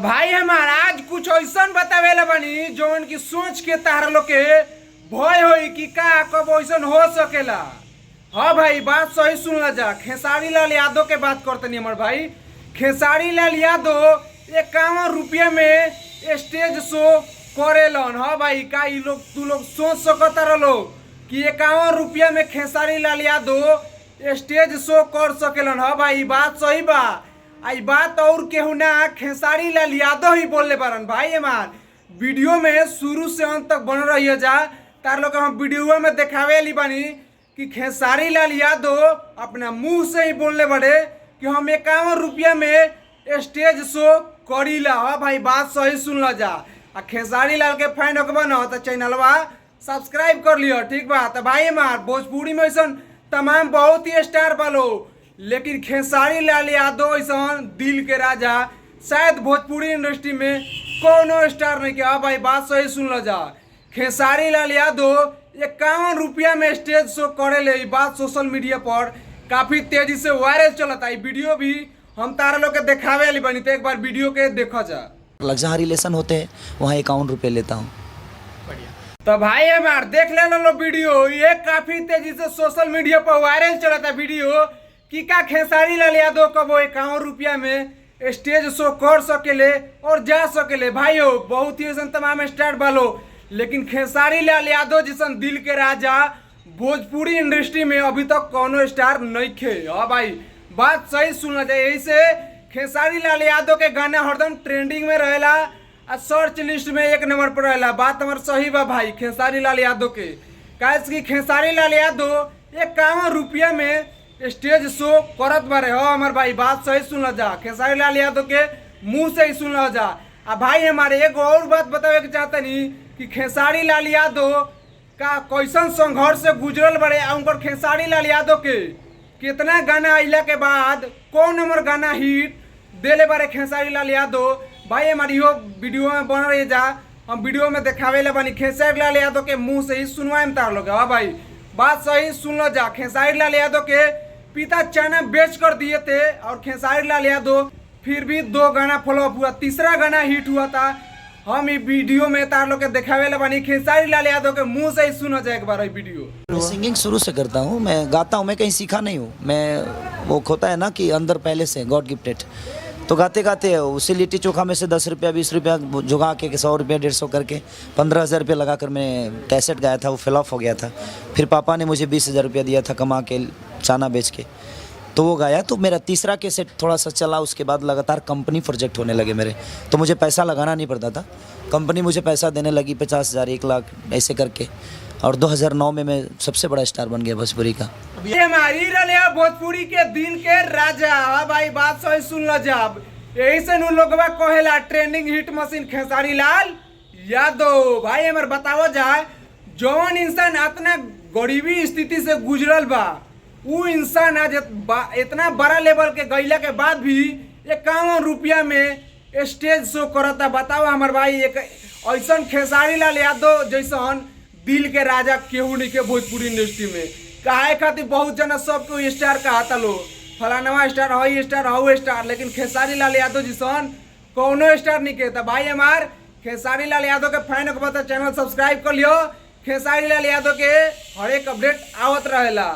भाई हमार आज कुछ ऐसा बतावेला बनी जौन की सोच के तार लोग के भय होई कि का कब ऐसा हो सकेला। हाँ भाई बात सही सुनला जा। खेसारी लाल यादव के बात करते हमार भाई। खेसारी लाल यादव 51 रुपया में स्टेज शो करेलन। हाँ भाई का लोग तू लोग सोच सकता रहो कि 51 रुपया में खेसारी लाल यादव स्टेज शो कर सकेलन। हाँ भाई बात सही बा। आई बात और केहू ना खेसारी लाल यादव ही बोलने पारन। भाई हमार वीडियो में शुरू से अंत तक बन रही है जा तार लोग हम वीडियो में दिखावे ली बानी कि खेसारी लाल यादव अपना मुंह से ही बोलने बड़े कि हम 51 रुपया में स्टेज शो करीला। हाँ भाई बात सही सुनला जा। आ खेसारी लाल के फैन होके बनो तो चैनलवा सब्सक्राइब कर लियो ठीक बा। तो भाई हमार भोजपुरी में ऐसा तमाम बहुत ही स्टार बालो लेकिन खेसारी लाल यादव ऐसा दिल के राजा शायद भोजपुरी इंडस्ट्री में कोनो स्टार नहीं किया। भाई बात सही सुन लो जा। खेसारी लाल यादव 51 रुपया में स्टेज शो करे ले बात सोशल मीडिया पर काफी तेजी से वायरल चलता है। वीडियो भी हम तारा लोग के दिखावे ली बनी तो एक बार वीडियो के देखा जा। जहाँ रिलेशन होते हैं वहाँ 51 रुपये लेता हूँ। तो भाई हमार देख ले लो वीडियो ये काफी तेजी से सोशल मीडिया पर वायरल चलता वीडियो कि का खेसारी लाल यादव कब 51 रुपया में स्टेज शो कर सकेले और जा सकेले। भाइयों बहुत ही तमाम स्टार बालो लेकिन खेसारी लाल यादव जैसा दिल के राजा भोजपुरी इंडस्ट्री में अभी तक कोनो स्टार नहीं खे। हाँ भाई बात सही सुनना चाहिए। यही से खेसारी लाल यादव के गाना हरदम ट्रेंडिंग में रहेला और सर्च लिस्ट में 1 नंबर पर रहेला। बात हमार सही बा भाई खेसारी लाल यादव के कि खेसारी लाल यादव 51 रुपया में स्टेज शो करत बारे। हो हमार भाई बात सही सुनल जा। खेसारी लाल यादव के मुंह से ही सुनल जा। आ भाई हमारे एक और बात बतावे के चाहता नहीं कि खेसारी लाल यादव का कैसन संघर्ष से गुजरल बारे। उनकर खेसारी लाल यादव के कितना गाना आइला के बाद कौन नंबर गाना हिट देले बारे खेसारी लाल यादव। भाई हमारी यो वीडियो में बन रही जा हम वीडियो में दिखावे ला बनी खेसारी लाल यादव के मुंह से ही सुनवाए तार लोग। हाँ भाई बात सही सुन लो जा। खेसारी लाल यादव के पिता चना बेच कर दिए थे और खेसारी लाल यादव फिर भी 2 गाना फॉलोअप हुआ, तीसरा गाना हिट हुआ था। हम ये वीडियो में तार लोग के दिखावे ला बनी खेसारी लाल यादव के मुंह से ही सुना जाए एक बार वीडियो। मैं सिंगिंग शुरू से करता हूँ, मैं गाता हूँ, मैं कहीं सीखा नहीं हूँ। मैं वो होता है ना कि अंदर पहले से गॉड गिफ्टेड। तो गाते गाते उसी लिट्टी चोखा में से 10 रुपया 20 रुपया जुगा के 100 रुपया 150 करके 15,000 रुपया लगा कर मैं कैसेट गाया था। वो फ्लॉप हो गया था। फिर पापा ने मुझे 20,000 रुपया दिया था कमा के चाना बेच के, तो वो गाया। तो मेरा तीसरा कैसेट थोड़ा सा चला। उसके बाद लगातार कंपनी प्रोजेक्ट होने लगे मेरे, तो मुझे पैसा लगाना नहीं पड़ता था। कंपनी मुझे पैसा देने लगी 50,000 1 लाख ऐसे करके। और 2009 में मैं सबसे बड़ा स्टार बन गया भोजपुरी का। ये हमारी रलिया भोजपुरी के दिल के राजा। हाँ भाई बात सही सुन लो जब यही से नु लोगवा कहेला trending hit machine Khesari Lal Yadav. भाई हमार बताओ जाए जौन इंसान इतना गरीबी स्थिति से गुजरल बा वो इंसान आज इतना बड़ा लेवल के गईला के बाद भी 51 रुपया में स्टेज शो करता। बताओ हमार भाई एक ऐसा खेसारी लाल यादव जैसा दिल के राजा केहू नहीं के भोजपुरी इंडस्ट्री में। काहे खातिर बहुत जना सबको स्टार कहता लो फलानवा स्टार हई स्टार हऊ स्टार, लेकिन खेसारी लाल यादव जैसा कोनो स्टार नहीं कहता। भाई हमार खेसारी लाल यादव के फैन को पता चैनल सब्सक्राइब कर लियो। खेसारी लाल यादव के हर एक अपडेट आवत रहेला।